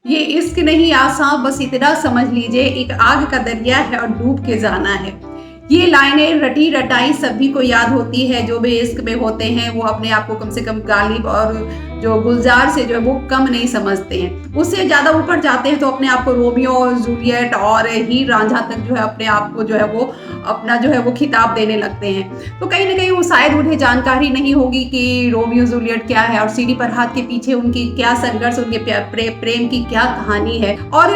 ये इश्क नहीं आसान, बस इतना समझ लीजिए, एक आग का दरिया है और डूब के जाना है। ये लाइनें रटी रटाई सभी को याद होती है। जो भी इश्क में होते हैं वो अपने आप को कम से कम गालिब और जो गुलजार से जो है वो कम नहीं समझते हैं। उससे ज़्यादा ऊपर जाते हैं तो अपने आप को रोमियो और जूलियट और हीर रांझा तक जो है अपने आप को जो है वो अपना जो है वो खिताब देने लगते हैं। तो कहीं ना कहीं वो शायद उन्हें जानकारी नहीं होगी कि रोमियो जूलियट क्या है और सीढ़ी पर हाथ के पीछे उनकी क्या संघर्ष, उनके प्रेम की क्या कहानी है। और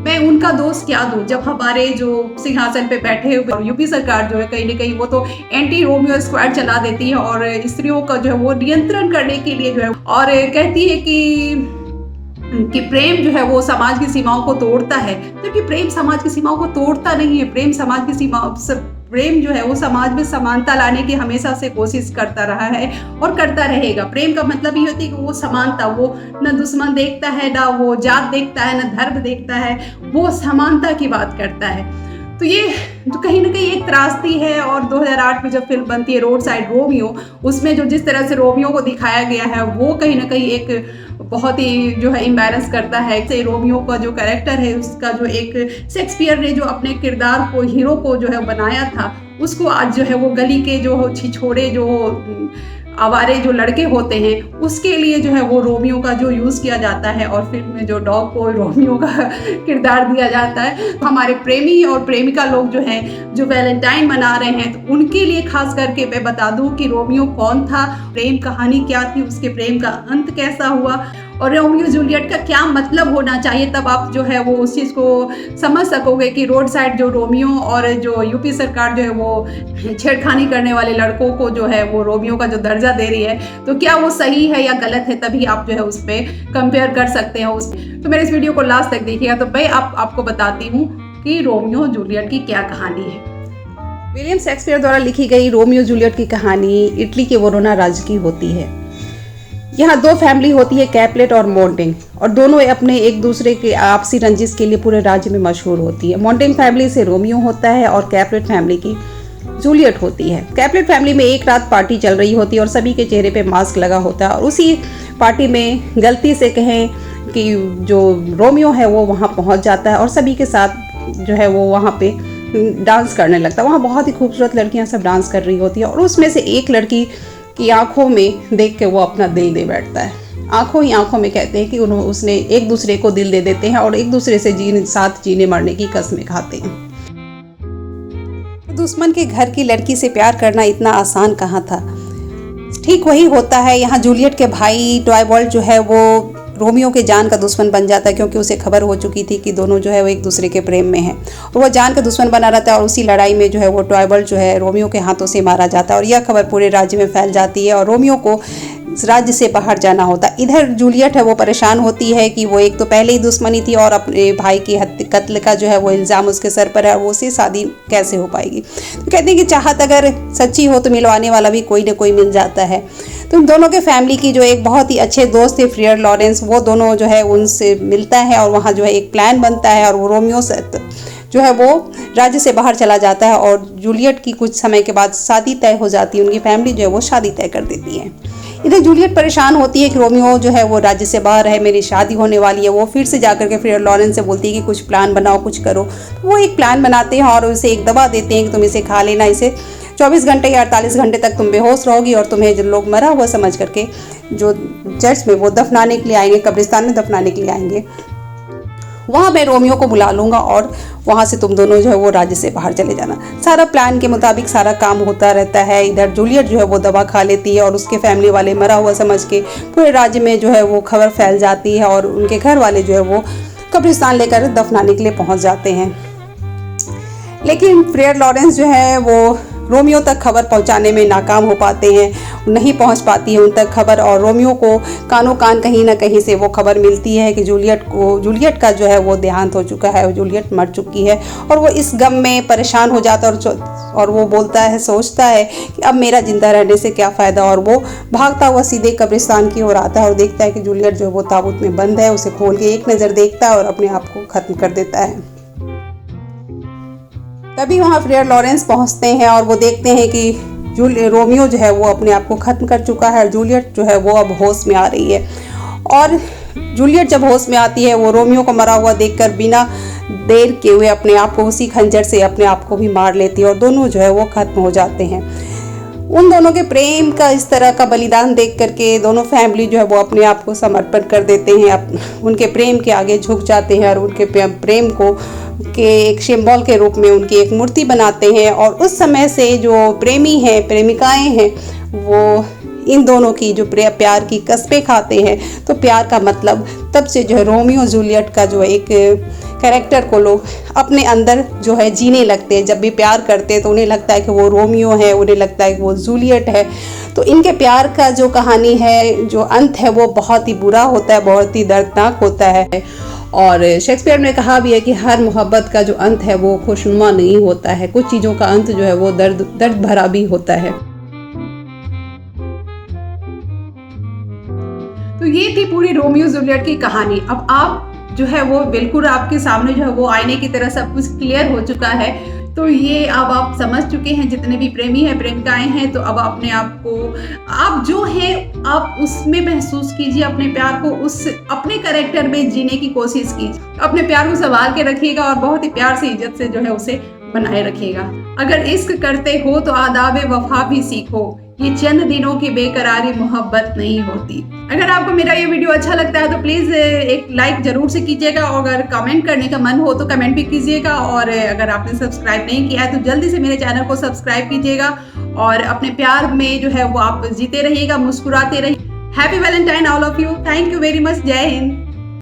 मैं उनका दोष क्या दूं जब हमारे जो सिंहासन पे बैठे हुए यूपी सरकार जो है कहीं ना कहीं वो तो एंटी रोमियो स्क्वाड चला देती है और स्त्रियों का जो है वो नियंत्रण करने के लिए जो है और कहती है कि प्रेम जो है वो समाज की सीमाओं को तोड़ता है, जबकि प्रेम समाज की सीमाओं को तोड़ता नहीं है। प्रेम जो है वो समाज में समानता लाने की हमेशा से कोशिश करता रहा है और करता रहेगा। प्रेम का मतलब ये होती है कि वो समानता, वो न दुश्मन देखता है, ना वो जात देखता है, न धर्म देखता है, वो समानता की बात करता है। तो ये जो कहीं ना कहीं एक त्रासदी है। और 2008 में जब फिल्म बनती है रोड साइड रोमियो, उसमें जो जिस तरह से रोमियो को दिखाया गया है वो कहीं ना कहीं एक बहुत ही जो है इम्बैरेंस करता है। से रोमियो का जो कैरेक्टर है उसका जो एक शेक्सपियर ने जो अपने किरदार को, हीरो को जो है बनाया था, उसको आज जो है वो गली के जो छिछोड़े जो आवारे जो लड़के होते हैं उसके लिए जो है वो रोमियो का जो यूज़ किया जाता है और फिल्म में जो डॉग को रोमियो का किरदार दिया जाता है। हमारे प्रेमी और प्रेमिका लोग जो हैं जो वैलेंटाइन मना रहे हैं तो उनके लिए खास करके मैं बता दूं कि रोमियो कौन था, प्रेम कहानी क्या थी, उसके प्रेम का अंत कैसा हुआ और रोमियो जूलियट का क्या मतलब होना चाहिए। तब आप जो है वो उस चीज़ को समझ सकोगे कि रोड साइड जो रोमियो और जो यूपी सरकार जो है वो छेड़खानी करने वाले लड़कों को जो है वो रोमियो का जो दर्जा दे रही है तो क्या वो सही है या गलत है, तभी आप जो है उस पर कंपेयर कर सकते हैं तो मेरे इस वीडियो को लास्ट तक देखिएगा। तो मैं आपको बताती हूँ कि रोमियो जूलियट की क्या कहानी है। विलियम शेक्सपियर द्वारा लिखी गई रोमियो जूलियट की कहानी इटली के वरोना राज्य की होती है। यहाँ दो फैमिली होती है, कैपुलेट और मोंटेग, और दोनों अपने एक दूसरे के आपसी रंजिश के लिए पूरे राज्य में मशहूर होती है। मोंटेग फैमिली से रोमियो होता है और कैपुलेट फैमिली की जूलियट होती है। कैपुलेट फैमिली में एक रात पार्टी चल रही होती है और सभी के चेहरे पे मास्क लगा होता है और उसी पार्टी में गलती से कहें कि जो रोमियो है वो वहाँ पहुँच जाता है और सभी के साथ जो है वो वहाँ पे डांस करने लगता है। वहाँ बहुत ही खूबसूरत लड़कियाँ सब डांस कर रही होती है और उसमें से एक लड़की की आंखों में देख के वो अपना दिल दे बैठता है। आंखों ही आंखों में कहते हैं कि उसने एक दूसरे को दिल दे देते हैं और एक दूसरे से साथ जीने मरने की कसमें खाते हैं। दुश्मन के घर की लड़की से प्यार करना इतना आसान कहाँ था। ठीक वही होता है यहाँ। जूलियट के भाई टॉयबॉल्ट जो है वो रोमियो के जान का दुश्मन बन जाता है क्योंकि उसे खबर हो चुकी थी कि दोनों जो है वो एक दूसरे के प्रेम में हैं और वह जान का दुश्मन बना रहता है और उसी लड़ाई में जो है वो टॉयबॉल्ट जो है रोमियो के हाथों से मारा जाता है और यह खबर पूरे राज्य में फैल जाती है और रोमियो को राज्य से बाहर जाना होता। इधर जूलियट है वो परेशान होती है कि वो एक तो पहले ही दुश्मनी थी और अपने भाई की कत्ल का जो है वो इल्ज़ाम उसके सर पर है, वो उससे शादी कैसे हो पाएगी। तो कहते हैं कि चाहत अगर सच्ची हो तो मिलवाने वाला भी कोई ना कोई मिल जाता है। तो इन दोनों के फैमिली की जो एक बहुत ही अच्छे दोस्त थे फ्रियर लॉरेंस, वो दोनों जो है उनसे मिलता है और वहाँ जो है एक प्लान बनता है और वो रोमियो से जो है वो राज्य से बाहर चला जाता है और जूलियट की कुछ समय के बाद शादी तय हो जाती है। उनकी फैमिली जो है वो शादी तय कर देती है। इधर जूलियट परेशान होती है कि रोमियो जो है वो राज्य से बाहर है, मेरी शादी होने वाली है। वो फिर से जाकर के फ्रियर लॉरेंस से बोलती है कि कुछ प्लान बनाओ, कुछ करो। तो वो एक प्लान बनाते हैं और उसे एक दवा देते हैं कि तुम इसे खा लेना, इसे 24 घंटे या 48 घंटे तक तुम बेहोश रहोगी और तुम्हें जो लोग मरा हुआ समझ करके जो चर्च में वो दफनाने के लिए आएंगे, कब्रिस्तान में दफनाने के लिए आएंगे, वहाँ मैं रोमियो को बुला लूँगा और वहाँ से तुम दोनों जो है वो राज्य से बाहर चले जाना। सारा प्लान के मुताबिक सारा काम होता रहता है। इधर जूलियट जो है वो दवा खा लेती है और उसके फैमिली वाले मरा हुआ समझ के पूरे राज्य में जो है वो खबर फैल जाती है और उनके घर वाले जो है वो कब्रिस्तान लेकर दफनाने के लिए पहुँच जाते हैं। लेकिन फ्रियर लॉरेंस जो है वो रोमियो तक खबर पहुंचाने में नाकाम हो पाते हैं, नहीं पहुंच पाती है उन तक खबर और रोमियो को कानों कान कहीं ना कहीं से वो खबर मिलती है कि जूलियट का जो है वो देहांत हो चुका है, जूलियट मर चुकी है और वो इस गम में परेशान हो जाता है और वो बोलता है, सोचता है कि अब मेरा जिंदा रहने से क्या फ़ायदा। और वो भागता हुआ सीधे कब्रिस्तान की ओर आता है और देखता है कि जूलियट जो वो ताबूत में बंद है। उसे खोल के एक नज़र देखता है और अपने आप को ख़त्म कर देता है। तभी वहाँ फ्रियर लॉरेंस पहुँचते हैं और वो देखते हैं कि रोमियो जो है वो अपने आप को ख़त्म कर चुका है और जूलियट जो है वो अब होश में आ रही है। और जूलियट जब होश में आती है वो रोमियो को मरा हुआ देखकर बिना देर किए हुए अपने आप को उसी खंजर से अपने आप को भी मार लेती है और दोनों जो है वो खत्म हो जाते हैं। उन दोनों के प्रेम का इस तरह का बलिदान देख करके दोनों फैमिली जो है वो अपने आप को समर्पण कर देते हैं, उनके प्रेम के आगे झुक जाते हैं और उनके प्रेम को के एक सिंबल के रूप में उनकी एक मूर्ति बनाते हैं। और उस समय से जो प्रेमी हैं, प्रेमिकाएं हैं, वो इन दोनों की जो प्यार की कस्में खाते हैं। तो प्यार का मतलब तब से जो है रोमियो जूलियट का जो एक कैरेक्टर को लोग अपने अंदर जो है जीने लगते हैं। जब भी प्यार करते हैं तो उन्हें लगता है कि वो रोमियो है, उन्हें लगता है कि वो जूलियट है। तो इनके प्यार का जो कहानी है, जो अंत है, वो बहुत ही बुरा होता है, बहुत ही दर्दनाक होता है। और शेक्सपियर ने कहा भी है कि हर मोहब्बत का जो अंत है वो खुशनुमा नहीं होता है, कुछ चीज़ों का अंत जो है वो दर्द भरा भी होता है। तो ये थी पूरी रोमियो जूलियट की कहानी। अब आप जो है वो बिल्कुल आपके सामने जो है वो आईने की तरह सब कुछ क्लियर हो चुका है। तो ये अब आप समझ चुके हैं, जितने भी प्रेमी हैं, प्रेमिकाएं हैं, तो अब अपने आप को आप जो है आप उसमें महसूस कीजिए, अपने प्यार को उस अपने कैरेक्टर में जीने की कोशिश कीजिए। अपने प्यार को संभाल के रखिएगा और बहुत ही प्यार से, इज्जत से जो है उसे बनाए रखिएगा। अगर इश्क करते हो तो आदाब वफा भी सीखो, ये चंद दिनों की बेकरारी मोहब्बत नहीं होती। अगर आपको मेरा ये वीडियो अच्छा लगता है तो प्लीज़ एक लाइक जरूर से कीजिएगा और अगर कमेंट करने का मन हो तो कमेंट भी कीजिएगा। और अगर आपने सब्सक्राइब नहीं किया है तो जल्दी से मेरे चैनल को सब्सक्राइब कीजिएगा और अपने प्यार में जो है वो आप जीते रहिएगा, मुस्कुराते रहिए। Happy Valentine all of you. Thank you very much. जय हिंद।